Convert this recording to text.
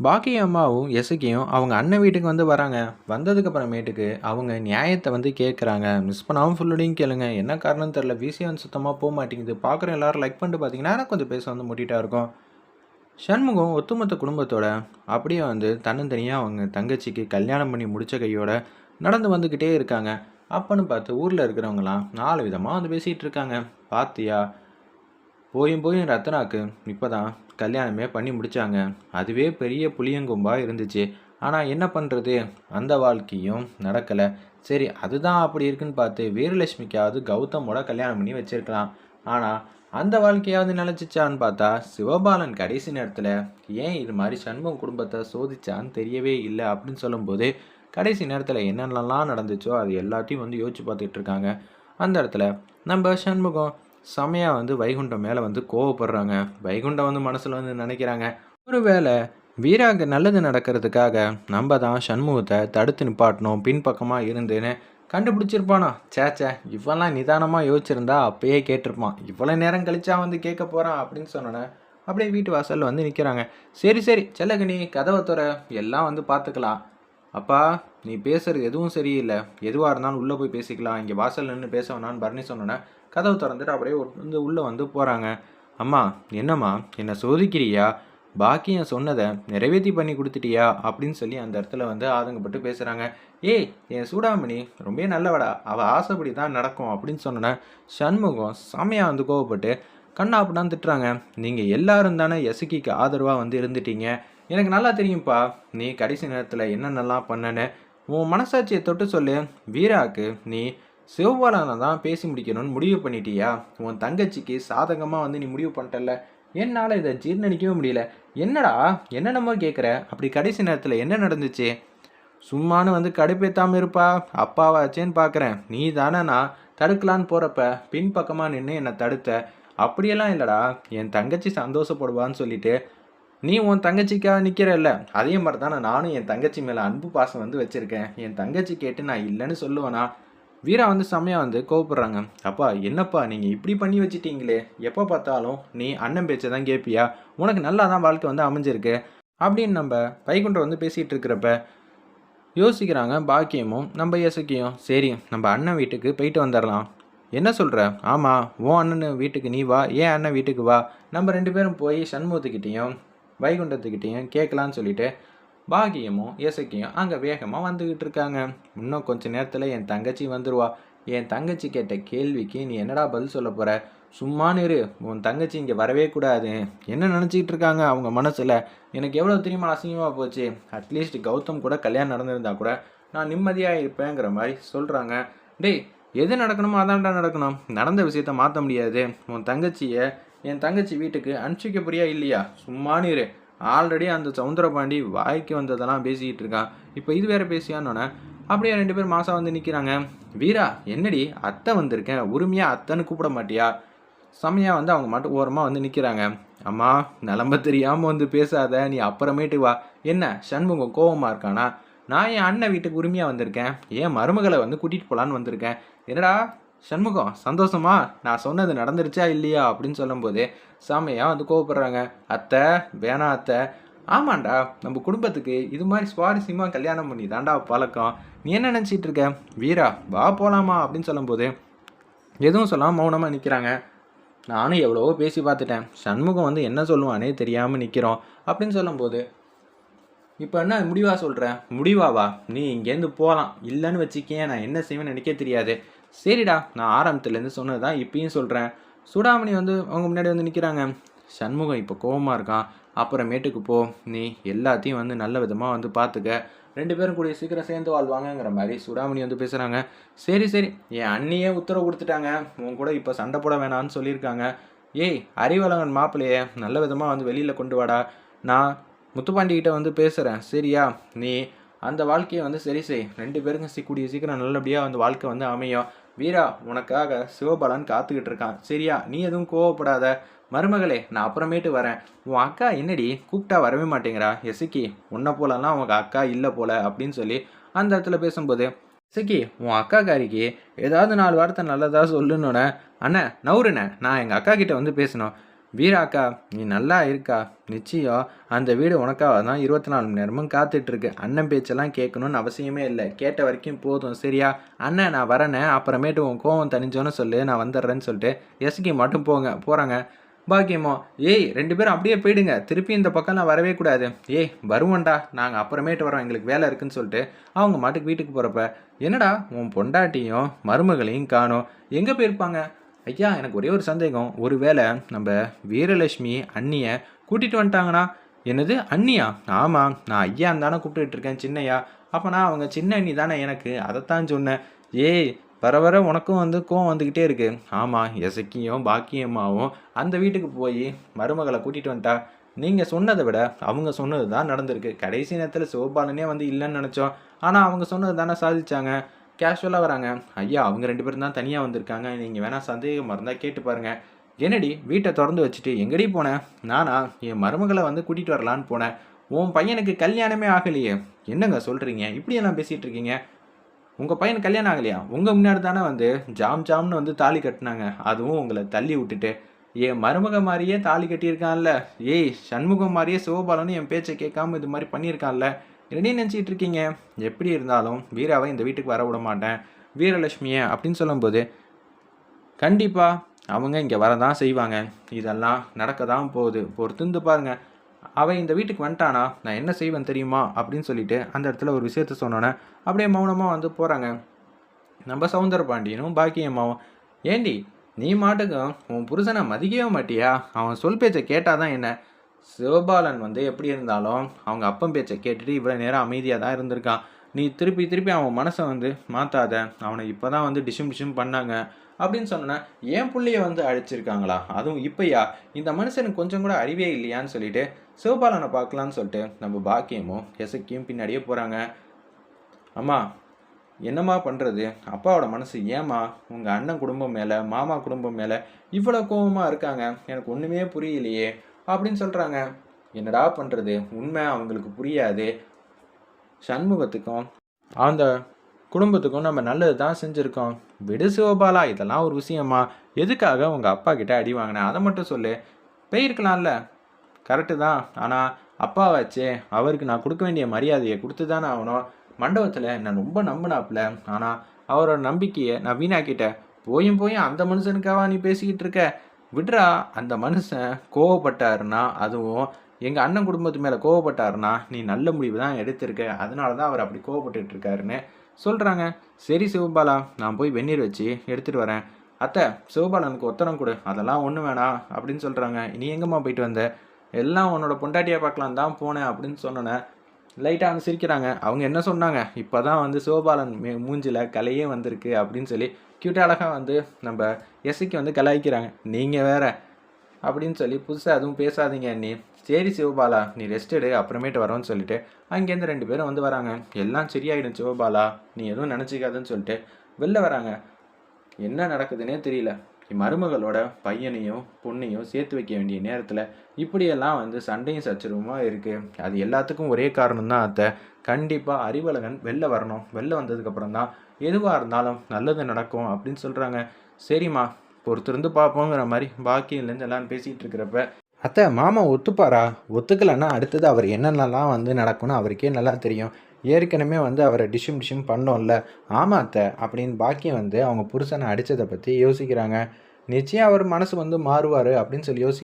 பாக்கி அம்மாவும் எசக்கியும் அவங்க அண்ணன் வீட்டுக்கு வந்து வராங்க. வந்ததுக்கு அப்புறமேட்டுக்கு அவங்க நியாயத்தை வந்து கேட்குறாங்க. மிஸ் பண்ணாமல் ஃபுல்லோடையும் கேளுங்க. என்ன காரணம்னு தெரில. விஷயம் வந்து சுத்தமாக போக மாட்டேங்குது. பார்க்குற எல்லாரும் லைக் பண்ணிட்டு பார்த்தீங்கன்னா எனக்கு கொஞ்சம் பேச வந்து முட்டிட்டா இருக்கும். சண்முகம் ஒட்டுமொத்த குடும்பத்தோட அப்படியே வந்து தன்னந்தனியாக அவங்க தங்கச்சிக்கு கல்யாணம் பண்ணி முடிச்ச கையோட நடந்து வந்துக்கிட்டே இருக்காங்க. அப்பன்னு பார்த்து ஊரில் இருக்கிறவங்களாம் 4 விதமாக வந்து பேசிகிட்டு இருக்காங்க. பாத்தியா, போயும் போயும் ரத்னாக்கு இப்போ தான் கல்யாணமே பண்ணி முடித்தாங்க. அதுவே பெரிய புளியங்கொம்பா இருந்துச்சு. ஆனால் என்ன பண்ணுறது, அந்த வாழ்க்கையும் நடக்கலை. சரி, அதுதான் அப்படி இருக்குன்னு பார்த்து வீரலட்சுமிக்காவது கௌதமோட கல்யாணம் பண்ணி வச்சிருக்கலாம். ஆனால் அந்த வாழ்க்கையாவது நிலச்சிச்சான்னு பார்த்தா சிவபாலன் கடைசி நேரத்தில் ஏன் இது மாதிரி சண்முகம் குடும்பத்தை சோதிச்சான்னு தெரியவே இல்லை அப்படின்னு சொல்லும்போது கடைசி நேரத்தில் என்னென்னலாம் நடந்துச்சோ அது எல்லாத்தையும் வந்து யோசிச்சு பார்த்துட்டு இருக்காங்க. அந்த இடத்துல நம்ம சண்முகம் செமையாக வந்து வைகுண்டம் மேலே வந்து கோவப்படுறாங்க. வைகுண்டம் வந்து மனசில் வந்து நினைக்கிறாங்க, ஒருவேளை வீராக்கு நல்லது நடக்கிறதுக்காக நம்ம தான் சண்முகத்தை தடுத்து நிப்பாட்டணும், பின்பக்கமாக இருந்துன்னு கண்டுபிடிச்சிருப்பானோ. சேச்சே, இவெல்லாம் நிதானமாக யோசிச்சிருந்தா அப்பயே கேட்டிருப்பான். இவ்வளோ நேரம் கழிச்சா வந்து கேட்க போகிறான் அப்படின்னு சொன்னோன்னே அப்படியே வீட்டு வாசலில் வந்து நிற்கிறாங்க. சரி சரி செல்லகனி, கதவை துற, எல்லாம் வந்து பார்த்துக்கலாம். அப்பா, நீ பேசுறது எதுவும் சரியில்லை. எதுவாக இருந்தாலும் உள்ளே போய் பேசிக்கலாம். இங்கே வாசல் நின்று பேச வேணான்னு பரணி சொன்னோன்னே கதவு திறந்துட்டு அப்படியே வந்து உள்ளே வந்து போகிறாங்க. அம்மா, என்னம்மா என்னை சோதிக்கிறியா? பாக்கியம் சொன்னதை நிறைவேற்றி பண்ணி கொடுத்துட்டியா அப்படின்னு சொல்லி அந்த இடத்துல வந்து ஆதங்கப்பட்டு பேசுகிறாங்க. ஏய், என் சூடாமணி ரொம்ப நல்லவடா, அவள் ஆசைப்படி தான் நடக்கும் அப்படின்னு சொன்னோன்னே சண்முகம் செமையாக வந்து கோவப்பட்டு கண்ணா அப்படின்னா திட்டுறாங்க. நீங்கள் எல்லாரும் தானே எசக்கிக்கு ஆதரவாக வந்து இருந்துட்டீங்க. எனக்கு நல்லா தெரியும்ப்பா, நீ கடைசி நேரத்தில் என்னென்னலாம் பண்ணனு. உன் மனசாட்சியை தொட்டு சொல்லு. வீராக்கு நீ சிவபாலனை தான் பேசி முடிக்கணும்னு முடிவு பண்ணிட்டியா? உன் தங்கச்சிக்கு சாதகமாக வந்து நீ முடிவு பண்ணிட்டல. என்னால் இதை ஜீர்ணிக்கவே முடியல. என்னடா என்னென்னமோ கேட்குற? அப்படி கடைசி நேரத்தில் என்ன நடந்துச்சு? சும்மானு வந்து கடுப்பேற்றாமல் இருப்பா. அப்பாவாச்சேன்னு பார்க்குறேன். நீ தானே நான் தடுக்கலான்னு போகிறப்ப பின்பக்கமாக நின்று என்னை தடுத்த. அப்படியெல்லாம் இல்லைடா, என் தங்கச்சி சந்தோஷப்படுவான்னு சொல்லிட்டு நீ உன் தங்கச்சிக்காக நிற்கிறல்ல, அதே மாதிரி தானே நானும் என் தங்கச்சி மேலே அன்பு பாசம் வந்து வச்சுருக்கேன். என் தங்கச்சி கேட்டு நான் இல்லைன்னு சொல்லுவேனா? வீரா வந்து செம்மையாக வந்து கோவப்படுறாங்க. அப்பா, என்னப்பா நீங்கள் இப்படி பண்ணி வச்சிட்டீங்களே, எப்போ பார்த்தாலும் நீ அண்ணன் பேச்சை தான் கேட்பியா? உனக்கு நல்லா தான் வாழ்க்கை வந்து அமைஞ்சிருக்கு அப்படின்னு நம்ம வைகுண்டம் வந்து பேசிகிட்டு இருக்கிறப்ப யோசிக்கிறாங்க பாக்கியமும் நம்ம இசக்கியும். சரி, நம்ம அண்ணன் வீட்டுக்கு போயிட்டு வந்துடலாம். என்ன சொல்கிற? ஆமாம், உன் அண்ணன் வீட்டுக்கு நீ வா, ஏன் அண்ணன் வீட்டுக்கு வா. நம்ம 2 பேரும் போய் சண்முகத்துக்கிட்டேயும் வைகுண்டத்துக்கிட்டேயும் கேட்கலான்னு சொல்லிட்டு பாகியமும் இசக்கியும் அங்கே வேகமாக வந்துக்கிட்டு இருக்காங்க. இன்னும் கொஞ்சம் நேரத்தில் என் தங்கச்சி வந்துடுவா. என் தங்கச்சி கேட்ட கேள்விக்கு நீ என்னடா பதில் சொல்ல போகிற? சும்மானு இரு. உன் தங்கச்சி இங்கே வரவே கூடாது. என்ன நினச்சிக்கிட்டு இருக்காங்க அவங்க மனசில்? எனக்கு எவ்வளோ தெரியுமா அசிங்கமாக போச்சு. அட்லீஸ்ட் கௌதம் கூட கல்யாணம் நடந்திருந்தா கூட நான் நிம்மதியாக இருப்பேங்கிற மாதிரி சொல்கிறாங்க. டேய், எது நடக்கணுமோ அதான்டா நடக்கணும். நடந்த விஷயத்த மாற்ற முடியாது. உன் தங்கச்சியை என் தங்கச்சி வீட்டுக்கு அனுப்பிச்சிக்க போறியா இல்லையா? சும்மானு இரு. ஆல்ரெடி அந்த சவுந்தரபாண்டி வாய்க்கு வந்ததெல்லாம் பேசிக்கிட்டு இருக்கான். இப்போ இது வேற பேசியானோன்னே அப்படியே 2 பேர் மாசா வந்து நிற்கிறாங்க. வீரா, என்னடி அத்தை வந்திருக்கேன், உரிமையாக அத்தைன்னு கூப்பிட மாட்டியா? செம்மையாக வந்து அவங்க மட்டும் ஓரமாக வந்து நிற்கிறாங்க. அம்மா, நிலம்ப தெரியாமல் வந்து பேசாத, நீ அப்புறமேட்டு வா. என்ன சண்முகம் கோவமாக இருக்கானா? நான் என் அண்ணன் வீட்டுக்கு உரிமையாக வந்திருக்கேன். என் மருமகளை வந்து கூட்டிகிட்டு போகலான்னு வந்திருக்கேன். என்னடா சண்முகம், சந்தோஷமா? நான் சொன்னது நடந்துருச்சா இல்லையா அப்படின்னு சொல்லும்போது செம்மையாக வந்து கோவப்படுறாங்க. அத்தை, வேணாம் அத்தை. ஆமாண்டா, நம்ம குடும்பத்துக்கு இது மாதிரி சுவாரஸ்யமாக கல்யாணம் பண்ணி தாண்டா பழக்கம். நீ என்ன நினச்சிட்டு இருக்க? வீரா, வா போகலாமா அப்படின்னு சொல்லும்போது எதுவும் சொல்லாமல் மௌனமாக நிற்கிறாங்க. நானும் எவ்வளவோ பேசி பார்த்துட்டேன். சண்முகம் வந்து என்ன சொல்லுவானே தெரியாமல் நிற்கிறோம் அப்படின்னு சொல்லும்போது இப்போ என்ன முடிவா சொல்கிறேன்? முடிவாவா? நீ இங்கேருந்து போகலாம். இல்லைன்னு வச்சுக்கேன், நான் என்ன செய்வேன்னு எனக்கே தெரியாது. சரிடா, நான் ஆரம்பத்துலேருந்து சொன்னது தான் இப்பயும் சொல்கிறேன். சூடாமணி வந்து அவங்க முன்னாடி வந்து நிற்கிறாங்க. சண்முகம் இப்போ கோவமாக இருக்கான். அப்புறமேட்டுக்கு போ. நீ எல்லாத்தையும் வந்து நல்ல விதமாக வந்து பார்த்துக்க. 2 பேரும் கூடிய சீக்கிரம் சேர்ந்து வாழ்வாங்கங்கிற மாதிரி சூடாமணி வந்து பேசுகிறாங்க. சரி சரி, என் அண்ணியே உத்தரவு கொடுத்துட்டாங்க. உன் கூட இப்போ சண்டை போட வேணான்னு சொல்லியிருக்காங்க. ஏய், அறிவழகன் மாப்பிள்ளையே நல்ல விதமாக வந்து வெளியில் கொண்டு வாடா. நான் முத்துப்பாண்டிகிட்ட வந்து பேசுகிறேன், சரியா? நீ அந்த வாழ்க்கையை வந்து சரி செய். 2 பேருக்கும் கூடிய சீக்கிரம் நல்லபடியாக வந்து வாழ்க்கை வந்து அமையும். வீரா, உனக்காக சிவபாலன் காத்துக்கிட்டு இருக்கான், சரியா? நீ எதுவும் கோவப்படாத. மருமகளே, நான் அப்புறமேட்டு வரேன். உன் அக்கா என்னடி கூப்பிட்டா வரவே மாட்டேங்கிறா? எசுக்கி, உன்னை போலலாம் உங்கள் அக்கா இல்லை போல அப்படின்னு சொல்லி அந்த இடத்துல பேசும்போது எசுக்கி, உன் அக்காக்காரிக்கு ஏதாவது 4 வார்த்தை நல்லதாக சொல்லுன்னொன்னே, அண்ணே நவுருண்ணே, நான் எங்கள் அக்கா கிட்ட வந்து பேசணும். வீராக்கா நீ நல்லா இருக்கா, நிச்சயம் அந்த வீடு உனக்காக தான் 24 மணி நேரமும் காத்துட்ருக்கு. அண்ணன் பேச்செல்லாம் கேட்கணும்னு அவசியமே இல்லை, கேட்ட வரைக்கும் போதும் சரியா? அண்ணன் நான் வரேனே, அப்புறமேட்டு உன் கோவம் தணிஞ்சோன்னு சொல்லு, நான் வந்துடுறேன்னு சொல்லிட்டு எஸ்கே மட்டும் போகிறாங்க. பாக்கியமோ, ஏய் 2 பேரும் அப்படியே போயிடுங்க, திருப்பி இந்த பக்கம்லாம் வரவே கூடாது. ஏய் வருவோம்டா, நாங்கள் அப்புறமேட்டு வரோம், எங்களுக்கு வேலை இருக்குன்னு சொல்லிட்டு அவங்க மாட்டுக்கு வீட்டுக்கு போகிறப்ப, என்னடா உன் பொண்டாட்டியும் மருமகளையும் காணோம், எங்கே போயிருப்பாங்க? ஐயா எனக்கு ஒரே ஒரு சந்தேகம், ஒருவேளை நம்ம வீரலட்சுமி அண்ணியை கூட்டிகிட்டு வந்துட்டாங்கன்னா? என்னது அண்ணியா? ஆமாம், நான் ஐயான்னு தானே கூப்பிட்டுட்டு இருக்கேன், சின்னையா. அப்போனா அவங்க சின்ன அண்ணி தானே எனக்கு, அதைத்தான் சொன்னேன். ஏய் வர வர உனக்கும் வந்து கோவம் வந்துக்கிட்டே இருக்கு. ஆமாம், எசக்கியும் பாக்கியம்மாவும் அந்த வீட்டுக்கு போய் மருமகளை கூட்டிகிட்டு வந்துட்டா. நீங்கள் சொன்னதை விட அவங்க சொன்னது தான் நடந்திருக்கு. கடைசி நேரத்தில் சிவபாலனே வந்து இல்லைன்னு நினச்சோம், ஆனால் அவங்க சொன்னது தானே சாதிச்சாங்க. கேஷுவலாக வராங்க. ஐயா அவங்க 2 பேரும் தான் தனியாக வந்திருக்காங்க, நீங்கள் வேணால் சந்தேகமாக இருந்தால் கேட்டு பாருங்கள். என்னடி வீட்டை திறந்து வச்சுட்டு எங்கடி போனேன்? நானா என் மருமகளை வந்து கூட்டிகிட்டு வரலான்னு போனேன். உன் பையனுக்கு கல்யாணமே ஆகலையே. என்னங்க சொல்கிறீங்க, இப்படியெல்லாம் பேசிகிட்டு இருக்கீங்க? உங்கள் பையனுக்கு கல்யாணம் ஆகலையா? உங்கள் முன்னாடி தானே வந்து ஜாம்னு வந்து தாலி கட்டினாங்க, அதுவும் உங்களை தள்ளி விட்டுட்டு. என் மருமக மாதிரியே தாலி கட்டியிருக்கான்ல. ஏய் சண்முகம் மாதிரியே சிவபாலனும் என் பேச்சை கேட்காம இது மாதிரி பண்ணியிருக்கான்ல. என்னையும் நினச்சிட்டு இருக்கீங்க? எப்படி இருந்தாலும் வீராவை இந்த வீட்டுக்கு வர விட மாட்டேன், வீரலட்சுமியை அப்படின்னு சொல்லும்போது, கண்டிப்பாக அவங்க இங்கே வரதான் செய்வாங்க. இதெல்லாம் நடக்க தான் போகுது, பொறுத்திருந்து பாருங்க. அவன் இந்த வீட்டுக்கு வந்துட்டானா நான் என்ன செய்வேன் தெரியுமா அப்படின்னு சொல்லிட்டு அந்த இடத்துல ஒரு விஷயத்த சொன்னோன்னே அப்படியே மௌனமாக வந்து போகிறாங்க நம்ம சவுந்தர பாண்டியனும் பாக்கியம்மாவும். ஏண்டி நீ மாட்டுக்கும் உன் புருஷனை மதிக்கவே மாட்டியா? அவன் சொல் பேச்சை கேட்டாதான் என்ன? சிவபாலன் வந்து எப்படி இருந்தாலும் அவங்க அப்பன் பேச்சை கேட்டுட்டு இவ்வளோ நேரம் அமைதியாக தான் இருந்திருக்கான். நீ திருப்பி திருப்பி அவன் மனசை வந்து மாற்றாத. அவனை இப்போ தான் வந்து டிஷும் பண்ணாங்க அப்படின்னு சொன்னா என் பிள்ளைய வந்து அழிச்சிருக்காங்களா? அதுவும் இப்போயா? இந்த மனுஷனுக்கு கொஞ்சம் கூட அறிவே இல்லையான்னு சொல்லிட்டு சிவபாலனை பார்க்கலான்னு சொல்லிட்டு நம்ம பாக்கியமும் எசக்கியும் பின்னாடியே போகிறாங்க. அம்மா என்னம்மா பண்ணுறது? அப்பாவோட மனசு ஏம்மா உங்கள் அண்ணன் குடும்பம் மேலே மாமா குடும்பம் மேலே இவ்வளோ கோபமாக இருக்காங்க, எனக்கு ஒன்றுமே புரியலையே அப்படின்னு சொல்கிறாங்க. என்னடா பண்ணுறது, உண்மை அவங்களுக்கு புரியாது. சண்முகத்துக்கும் அந்த குடும்பத்துக்கும் நம்ம நல்லது தான் செஞ்சுருக்கோம். விடு சிவபாலா, இதெல்லாம் ஒரு விஷயமா? எதுக்காக உங்கள் அப்பா கிட்ட அடி வாங்கினேன் அதை மட்டும் சொல்லு. போயிருக்கலாம்ல. கரெக்டு தான், ஆனால் அப்பா வச்சே அவருக்கு நான் கொடுக்க வேண்டிய மரியாதையை கொடுத்து தானே ஆகணும். மண்டபத்தில் நான் ரொம்ப நம்பினாப்புல, ஆனால் அவரோட நம்பிக்கையை நான் வீணாக்கிட்டேன். போயும் அந்த மனுஷனுக்காக நீ பேசிக்கிட்டு இருக்க? விட்றா. அந்த மனுஷன் கோவப்பட்டாருன்னா, அதுவும் எங்கள் அண்ணன் குடும்பத்து மேலே கோவப்பட்டாருன்னா நீ நல்ல முடிவு தான் எடுத்திருக்க, அதனால தான் அவர் அப்படி கோவப்பட்டுட்டு இருக்காருன்னு சொல்கிறாங்க. சரி சிவபாலா, நான் போய் வெந்நீர் வச்சு எடுத்துகிட்டு வரேன். அத்தை சிவபாலனுக்கு ஒத்தரம் கொடு. அதெல்லாம் ஒன்றும் வேணாம் அப்படின்னு சொல்கிறாங்க. நீ எங்கம்மா போயிட்டு வந்த? எல்லாம் உன்னோட பொண்டாட்டியாக பார்க்கலாம் தான் போனேன் அப்படின்னு சொன்னோன்னே லைட்டாக வந்து சிரிக்கிறாங்க. அவங்க என்ன சொன்னாங்க? இப்போ தான் வந்து சிவபாலன் மூஞ்சில் கலையே வந்திருக்கு அப்படின்னு சொல்லி க்யூட்டாக அழகாக வந்து நம்ம எஸ்சிக்கு வந்து கலாய்க்கிறாங்க. நீங்கள் வேற அப்படின்னு சொல்லி புதுசாக அதுவும் பேசாதீங்க நீ. சரி சிவபாலா நீ ரெஸ்ட் எடு, அப்புறமேட்டு வரோன்னு சொல்லிட்டு அங்கேருந்து 2 பேரும் வந்து வராங்க. எல்லாம் சரியாயிடும் சிவபாலா, நீ எதுவும் நினச்சிக்காதுன்னு சொல்லிட்டு வெளில வராங்க. என்ன நடக்குதுன்னே தெரியல. மருமகளோட பையனையும் பொண்ணையும் சேர்த்து வைக்க வேண்டிய நேரத்தில் இப்படியெல்லாம் வந்து சண்டையும் சச்சரவுமா இருக்குது. அது எல்லாத்துக்கும் ஒரே காரணம் தான் அத்தை. கண்டிப்பாக அறிவழகன் வெளில வரணும். வெளில வந்ததுக்கப்புறம் தான் எதுவாக இருந்தாலும் நல்லது நடக்கும் அப்படின்னு சொல்கிறாங்க. சரிம்மா பொறுத்திருந்து பார்ப்போங்கிற மாதிரி பாக்கியிலேருந்து எல்லாம் பேசிகிட்டு இருக்கிறப்ப, அத்தை மாமா ஒத்துப்பாரா? ஒத்துக்கலைன்னா அடுத்தது அவர் என்னென்னலாம் வந்து நடக்கும்னு அவருக்கே நல்லா தெரியும். ஏற்கனவே வந்து அவரை டிஷும் பண்ணோம்ல. ஆமா அத்தை அப்படின்னு பாக்கியம் வந்து அவங்க புருஷனை அடித்ததை பற்றி யோசிக்கிறாங்க. நிச்சயம் அவர் மனசு வந்து மாறுவார் அப்படின்னு சொல்லி